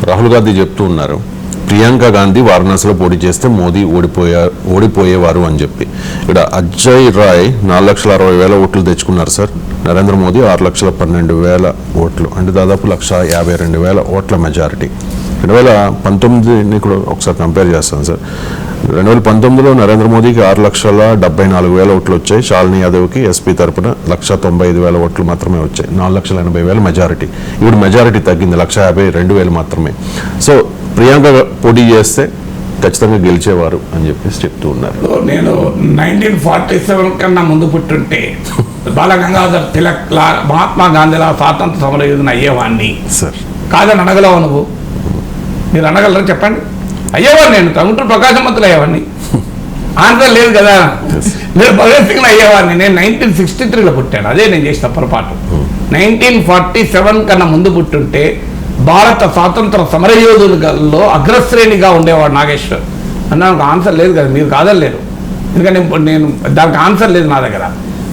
రాహుల్ గాంధీ చెప్తూ ఉన్నారు ప్రియాంక గాంధీ వారణాసిలో పోటీ చేస్తే మోదీ ఓడిపోయేవారు అని చెప్పి. ఇక్కడ అజయ్ రాయ్ 4,60,000 ఓట్లు తెచ్చుకున్నారు సార్. నరేంద్ర మోదీ 6,12,000 ఓట్లు, అంటే దాదాపు 1,52,000 ఓట్ల మెజారిటీ. 2019 కూడా ఒకసారి కంపేర్ చేస్తాను సార్. 2019లో నరేంద్ర మోదీకి 6,74,000 ఓట్లు వచ్చాయి. శాలిని యాదవ్కి ఎస్పీ తరపున 1,95,000 ఓట్లు మాత్రమే వచ్చాయి. 4,80,000 మెజారిటీ. ఇప్పుడు మెజారిటీ తగ్గింది, 1,52,000 మాత్రమే. సో ప్రియాంక పోటీ చేస్తే ఖచ్చితంగా గెలిచేవారు అని చెప్పేసి చెప్తూ ఉన్నారు. నేను 1947 కన్నా ముందు పుట్టుంటే బాలగంగాధర్ తిలక్ లా, మహాత్మా గాంధీలా స్వాతంత్ర సమర యోధుని అయ్యేవాడిని సార్. కాదని అనగలవు నువ్వు? మీరు అనగలరా చెప్పండి? అయ్యేవాడిని. నేను టంగుటూరు ప్రకాశవంతులు అయ్యేవాడిని. ఆన్సర్ లేదు కదా. నేను భగత్ సింగ్ అయ్యేవాడిని. నేను 1963లో పుట్టాను. అదే నేను చేసిన పొరపాటు. 1947 కన్నా ముందు పుట్టుంటే భారత స్వాతంత్ర సమరయోధులలో అగ్రశ్రేణిగా ఉండేవాడు నాగేశ్వర్ అన్న. నాకు ఆన్సర్ లేదు కదా, మీరు కాదలేరు. ఎందుకంటే నేను దానికి ఆన్సర్ లేదు నా దగ్గర.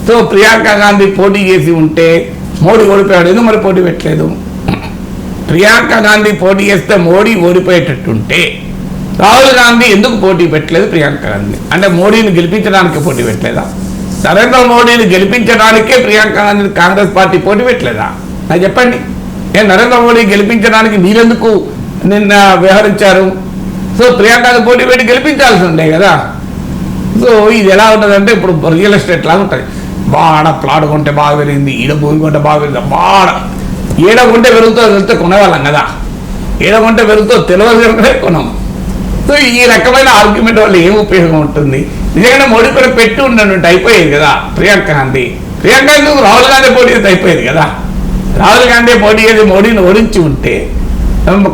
సో ప్రియాంక గాంధీ పోటీ చేసి ఉంటే మోడీ ఓడిపోయాడు. ఎందుకు మరి పోటీ పెట్టలేదు? ప్రియాంక గాంధీ పోటీ చేస్తే మోడీ ఓడిపోయేటట్టుంటే రాహుల్ గాంధీ ఎందుకు పోటీ పెట్టలేదు? ప్రియాంక గాంధీ అంటే మోడీని గెలిపించడానికి పోటీ పెట్టలేదా? నరేంద్ర మోడీని గెలిపించడానికే ప్రియాంక గాంధీ కాంగ్రెస్ పార్టీ పోటీ పెట్టలేదా? నాకు చెప్పండి. నరేంద్ర మోడీ గెలిపించడానికి మీరెందుకు నిన్న వ్యవహరించారు? సో ప్రియాంక పోటీ పెట్టి గెలిపించాల్సి ఉండే కదా. సో ఇది ఎలా ఉంటుందంటే ఇప్పుడు రియల్ ఎస్టేట్ లాగా ఉంటుంది. బాగా ప్లాట్ కొంటే బాగా పెరిగింది, ఈడ భూమి కొంటే బాగా పెరిగింది. బాగా ఏడ కొంటే పెరుగుతో వెళ్తే కొనేవాళ్ళం కదా. ఏడ కొంటే పెరుగుతో తెలియదు కొనం. సో ఈ రకమైన ఆర్గ్యుమెంట్ వల్ల ఏం ఉపయోగం ఉంటుంది? నిజంగానే మోడీ కూడా పెట్టి ఉండేటువంటి అయిపోయేది కదా ప్రియాంక గాంధీ. ప్రియాంక గాంధీ రాహుల్ గాంధీ పోటీ చేస్తే అయిపోయేది కదా. రాహుల్ గాంధీ పోటీ చేసి మోడీని ఓడించి ఉంటే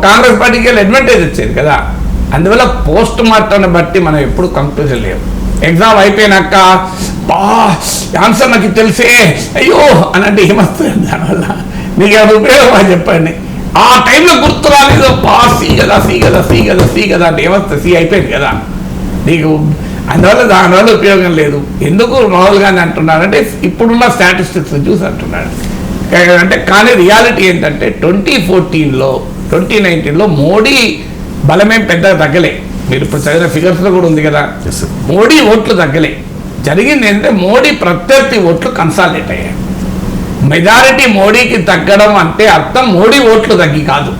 కాంగ్రెస్ పార్టీకి వెళ్ళి అడ్వాంటేజ్ వచ్చేది కదా. అందువల్ల పోస్ట్ మార్టంని బట్టి మనం ఎప్పుడు కంక్లూజన్ లేవు. ఎగ్జామ్ అయిపోయినాక ఆన్సర్ నాకు తెలిసే అయ్యో అని అంటే ఏమొస్తుంది దానివల్ల? మీకు ఏమైనా ఉపయోగమా చెప్పండి? ఆ టైంలో గుర్తు రాలేదు. సి కదా సి కదా సి కదా సి కదా అంటే ఏమొస్తుంది? సి అయిపోయింది కదా నీకు. అందువల్ల దానివల్ల ఉపయోగం లేదు. ఎందుకు రాహుల్ గాంధీ అంటున్నాడంటే ఇప్పుడున్న స్టాటిస్టిక్స్ చూసి అంటున్నాడు అంటే. కానీ రియాలిటీ ఏంటంటే 2014లో 2019లో మోడీ బలమేం పెద్దగా తగ్గలే. మీరు ఇప్పుడు చదివిన ఫిగర్స్లో కూడా ఉంది కదా. మోడీ ఓట్లు తగ్గలే. జరిగింది ఏంటంటే మోడీ ప్రత్యర్థి ఓట్లు కన్సాలిడేట్ అయ్యాయి. మెజారిటీ మోడీకి తగ్గడం అంటే అర్థం మోడీ ఓట్లు తగ్గి కాదు.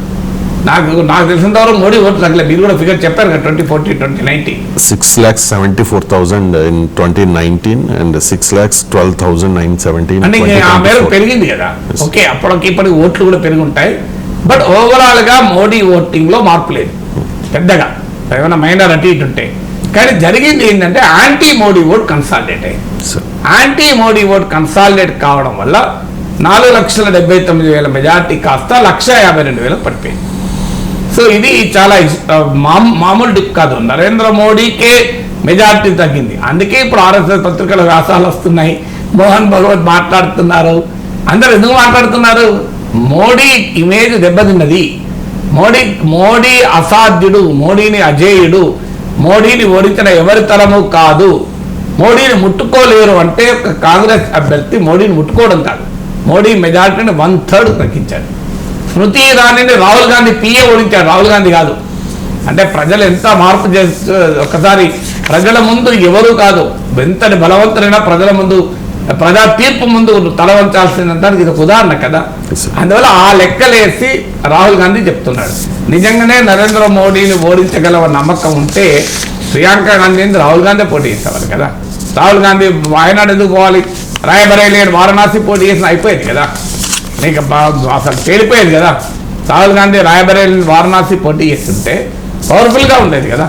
నాకు తెలిసినంత వరకు మోడీ ఓట్లు తగ్గలేదు. మీరు కూడా ఫిగర్ చెప్పారు కదా 2014, 2019. 6,74,000 in 2019 and 6,12,917 అంటే ఆ మేరకు పెరిగింది కదా. ఓకే, ఇప్పటికి ఓట్లు కూడా పెరిగి ఉంటాయి. బట్ ఓవరాల్ గా మోడీ ఓటింగ్ లో మార్పు లేదు పెద్దగా, ఏమైనా మైనర్ అటు ఇటు ఉంటాయి. కానీ జరిగింది ఏంటంటే యాంటీ మోడీ ఓట్ కన్సాలిడేట్ అయ్యింది. యాంటీ మోడీ ఓట్ కన్సాలిడేట్ కావడం వల్ల 4,79,000 మెజార్టీ కాస్త 1,52,000 పడిపోయింది. సో ఇది చాలా మామూలు డిప్ కాదు. నరేంద్ర మోడీకే మెజార్టీ తగ్గింది. అందుకే ఇప్పుడు RSS పత్రికల వ్యాసాలు వస్తున్నాయి. మోహన్ భగవత్ మాట్లాడుతున్నారు. అందరు ఎందుకు మాట్లాడుతున్నారు? మోడీ ఇమేజ్ దెబ్బతిన్నది. మోడీ అసాధ్యుడు, మోడీని అజేయుడు, మోడీని ఓడించిన ఎవరి తరము కాదు, మోడీని ముట్టుకోలేరు అంటే ఒక కాంగ్రెస్ అభ్యర్థి మోడీని ముట్టుకోవడం కాదు, మోడీ మెజార్టీని 1/3 తగ్గించాడు. స్మృతి ఇరానీని రాహుల్ గాంధీ పిఏ ఓడించాడు, రాహుల్ గాంధీ కాదు. అంటే ప్రజలు ఎంత మార్పు చేస్తూ ఒకసారి ప్రజల ముందు ఎవరు కాదు, ఎంతటి బలవంతులైనా ప్రజల ముందు ప్రజా తీర్పు ముందు తల వంచాల్సిందంటానికి ఇది ఒక ఉదాహరణ కదా. అందువల్ల ఆ లెక్కలేసి రాహుల్ గాంధీ చెప్తున్నాడు. నిజంగానే నరేంద్ర మోడీని ఓడించగల నమ్మకం ఉంటే ప్రియాంక గాంధీని రాహుల్ గాంధీ పోటీ చేసేవారు కదా. రాహుల్ గాంధీ వాయనాడు ఎందుకు పోవాలి? రాయబరేలీ వారణాసి పోటీ చేసిన అయిపోయేది కదా. నీకు అసలు తేలిపోయేది కదా. రాహుల్ గాంధీ రాయబరేలీ వారణాసి పోటీ చేస్తుంటే పవర్ఫుల్గా ఉండేది కదా.